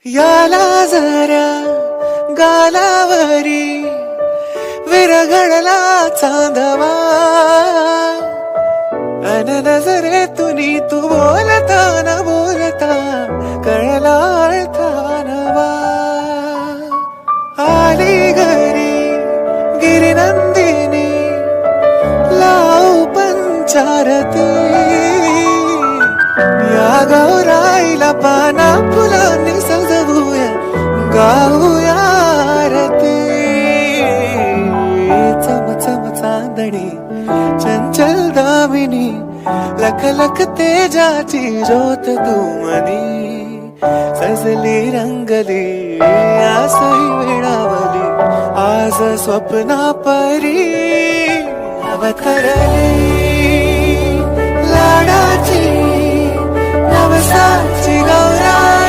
याला जरा गालावरी विरघळला चांदवा, अन नजरेतुनी तू बोलता न बोलता कळला अर्था नवा. आली घरी गिरिनंदिनी लावू पंचारती, या गौराईला पाना फुलांनी सजवूया गाऊया आरती. चम चम चांदणी चंचल दामिनी लख लख तेजाची ज्योत तू मनी. सजली रंगली आसही वेळावली आज स्वप्ना परी अवतरली. लाडाची नवसाची गौरा